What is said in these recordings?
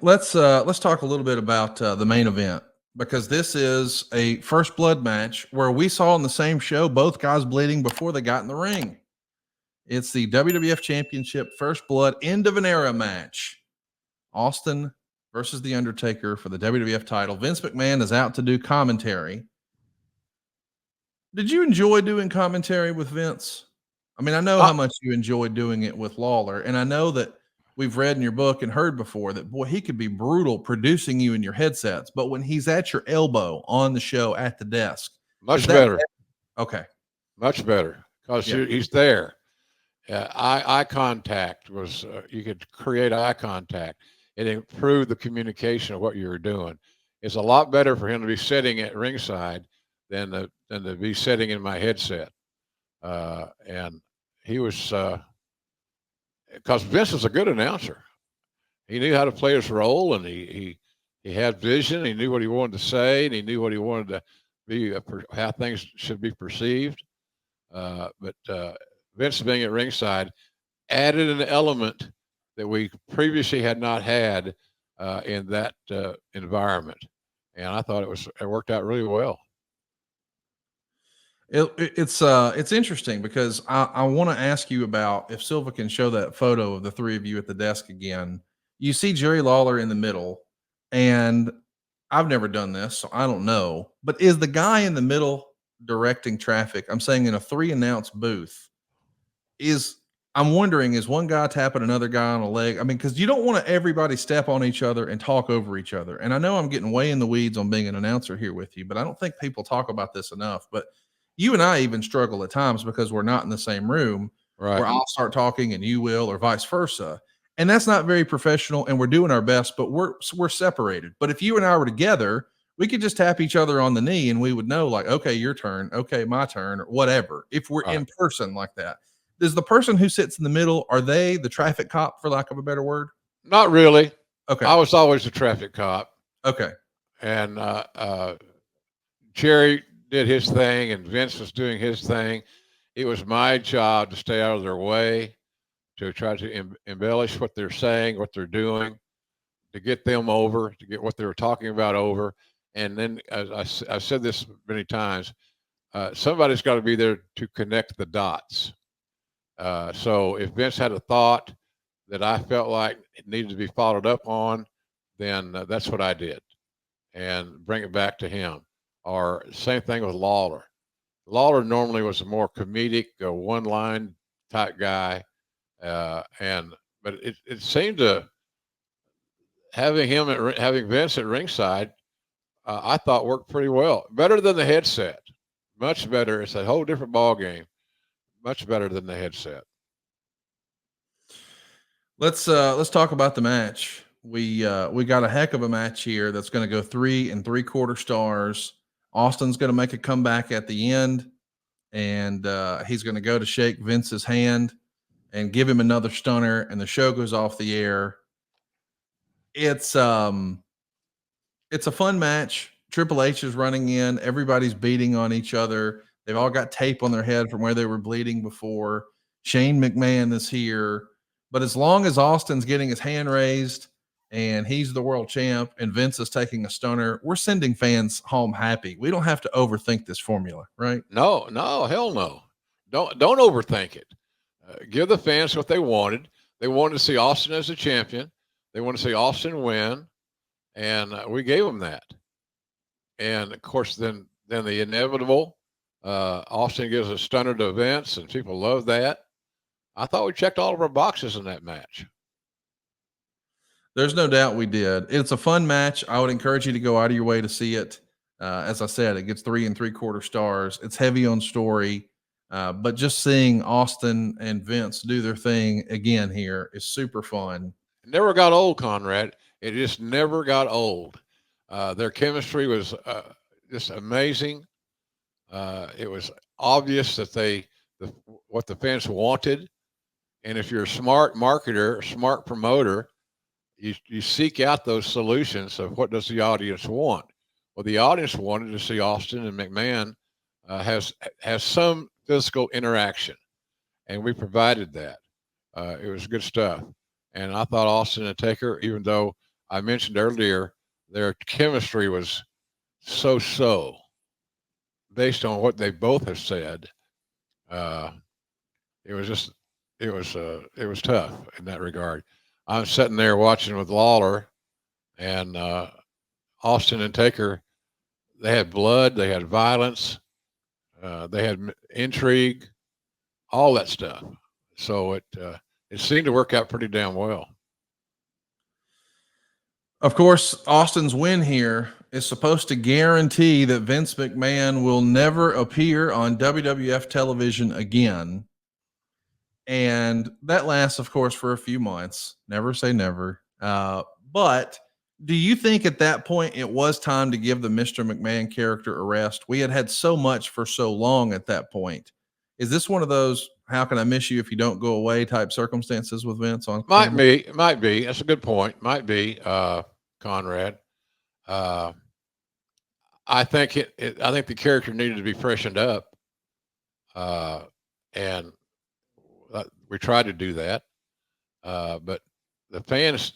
Let's talk a little bit about the main event because this is a first blood match where we saw on the same show both guys bleeding before they got in the ring. It's the WWF Championship First Blood End of an Era match. Austin versus The Undertaker for the WWF title. Vince McMahon is out to do commentary. Did you enjoy doing commentary with Vince? I mean, I know Uh, how much you enjoyed doing it with Lawler, and I know that we've read in your book and heard before that boy, he could be brutal producing you in your headsets, but when he's at your elbow on the show at the desk, is Much that better, okay? much better, because Yeah. he's there. Eye contact was you could create eye contact. It improved the communication of what you were doing. It's a lot better for him to be sitting at ringside than to be sitting in my headset. And he was because Vince was a good announcer. He knew how to play his role, and he had vision. He knew what he wanted to say, and he knew what he wanted to be, how things should be perceived. But Vince being at ringside added an element that we previously had not had in that environment, and I thought it worked out really well. It's interesting because I want to ask you about if Silva can show that photo of the three of you at the desk again. You see Jerry Lawler in the middle, and I've never done this, so I don't know. But is the guy in the middle directing traffic? I'm saying in a three announce booth. Is I'm wondering, is one guy tapping another guy on a leg? I mean, because you don't want to everybody step on each other and talk over each other. And I know I'm getting way in the weeds on being an announcer here with you, but I don't think people talk about this enough. But you and I even struggle at times because we're not in the same room Right. where I'll start talking and you will, or vice versa. And that's not very professional. And we're doing our best, but we're separated. But if you and I were together, we could just tap each other on the knee and we would know, like, okay, your turn, okay, my turn, or whatever. If we're Right. in person like that, is the person who sits in the middle, are they the traffic cop, for lack of a better word? Not really. Okay. I was always a traffic cop, Okay. and Jerry did his thing, and Vince was doing his thing. It was my job to stay out of their way, to try to embellish what they're saying, what they're doing, to get them over, to get what they were talking about over. And then, as I've said this many times, somebody's got to be there to connect the dots. So if Vince had a thought that I felt like it needed to be followed up on, then that's what I did and bring it back to him. Or same thing with Lawler. Lawler normally was a more comedic, one line type guy, and but it seemed to having Vince at ringside, I thought worked pretty well, better than the headset, much better. It's a whole different ball game, much better than the headset. Let's talk about the match. We got a heck of a match here that's going to go 3 3/4 stars. Austin's going to make a comeback at the end, and he's going to go to shake Vince's hand and give him another stunner, and the show goes off the air. It's um it's a fun match. Triple H is running in. Everybody's beating on each other. They've all got tape on their head from where they were bleeding before. Shane McMahon is here. But as long as Austin's getting his hand raised and he's the world champ and Vince is taking a stunner, we're sending fans home happy. We don't have to overthink this formula, right? No, no, hell no. Don't overthink it. Give the fans what they wanted. They wanted to see Austin as a champion. They want to see Austin win, and we gave them that. And of course, then the inevitable. Austin gives a stunner to Vince, and people love that. I thought we checked all of our boxes in that match. There's no doubt we did. It's a fun match. I would encourage you to go out of your way to see it. As I said, it gets 3 3/4 stars. It's heavy on story, but just seeing Austin and Vince do their thing again here is super fun. It never got old, Conrad. It just never got old. Their chemistry was just amazing. It was obvious that what the fans wanted, and if you're a smart marketer, a smart promoter, you seek out those solutions of what does the audience want. Well, the audience wanted to see Austin and McMahon has some physical interaction, and we provided that. It was good stuff, and I thought Austin and Taker, even though I mentioned earlier, their chemistry was so based on what they both have said. It was just, it was tough in that regard. I'm sitting there watching with Lawler and Austin and Taker. They had blood, they had violence, they had intrigue, all that stuff. So it seemed to work out pretty damn well. Of course, Austin's win here is supposed to guarantee that Vince McMahon will never appear on WWF television again. And that lasts, of course, for a few months. Never say never. But do you think at that point it was time to give the Mr. McMahon character a rest? We had so much for so long at that point. Is this one of those "how can I miss you if you don't go away" type circumstances with Vince on Might camera? be. That's a good point. Might be, Conrad. I think I think the character needed to be freshened up, and we tried to do that. But the fans,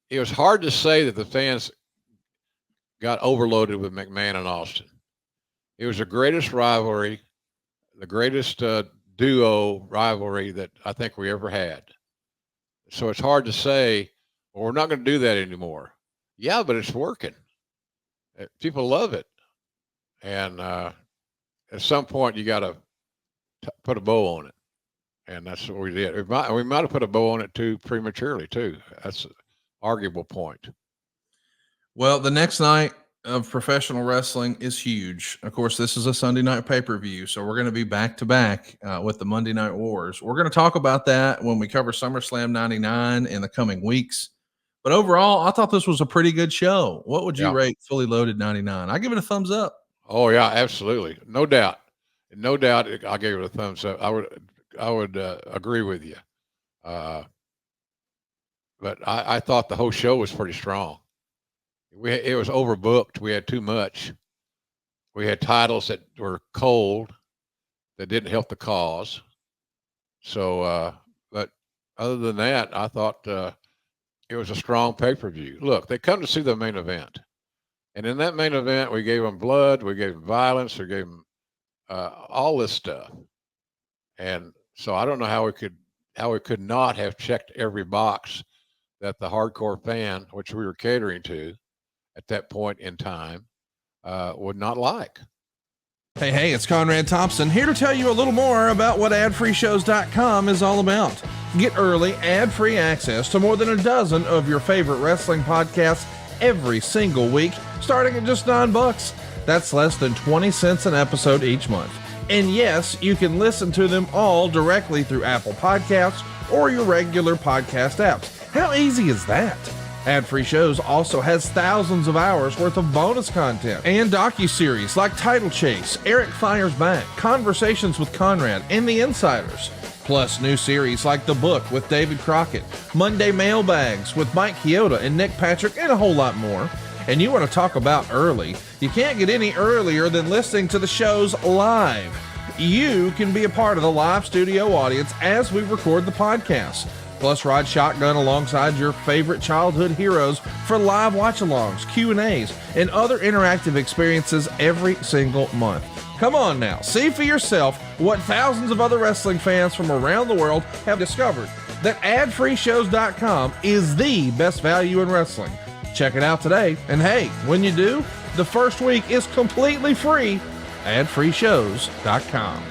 it was hard to say that the fans got overloaded with McMahon and Austin. It was the greatest rivalry, the greatest duo rivalry that I think we ever had. So it's hard to say, well, we're not going to do that anymore. Yeah, but it's working. People love it. And at some point, you got to put a bow on it. And that's what we did. We might have put a bow on it too prematurely, too. That's an arguable point. Well, the next night of professional wrestling is huge. Of course, this is a Sunday night pay-per-view, so we're going to be back to back with the Monday Night Wars. We're going to talk about that when we cover SummerSlam 99 in the coming weeks. But overall, I thought this was a pretty good show. What would you rate Fully Loaded 99? I give it a thumbs up. Oh yeah, absolutely, no doubt, I gave it a thumbs up. I would agree with you. But I thought the whole show was pretty strong. It was overbooked. We had too much. We had titles that were cold, that didn't help the cause. So, but other than that, I thought it was a strong pay-per-view. Look, they come to see the main event. And in that main event, we gave them blood, we gave them violence, we gave them all this stuff. And so I don't know how we could not have checked every box that the hardcore fan, which we were catering to at that point in time, would not like. Hey, it's Conrad Thompson here to tell you a little more about what adfreeshows.com is all about. Get early, ad-free access to more than a dozen of your favorite wrestling podcasts every single week, starting at just $9. That's less than 20 cents an episode each month. And yes, you can listen to them all directly through Apple Podcasts or your regular podcast apps. How easy is that? Ad-free shows also has thousands of hours worth of bonus content and docuseries like Title Chase, Eric Fires Back, Conversations with Conrad, and The Insiders. Plus new series like The Book with David Crockett, Monday Mailbags with Mike Chioda and Nick Patrick, and a whole lot more. And you want to talk about early? You can't get any earlier than listening to the shows live. You can be a part of the live studio audience as we record the podcast. Plus ride shotgun alongside your favorite childhood heroes for live watch-alongs, Q&As, and other interactive experiences every single month. Come on now, see for yourself what thousands of other wrestling fans from around the world have discovered, that adfreeshows.com is the best value in wrestling. Check it out today, and hey, when you do, the first week is completely free. adfreeshows.com.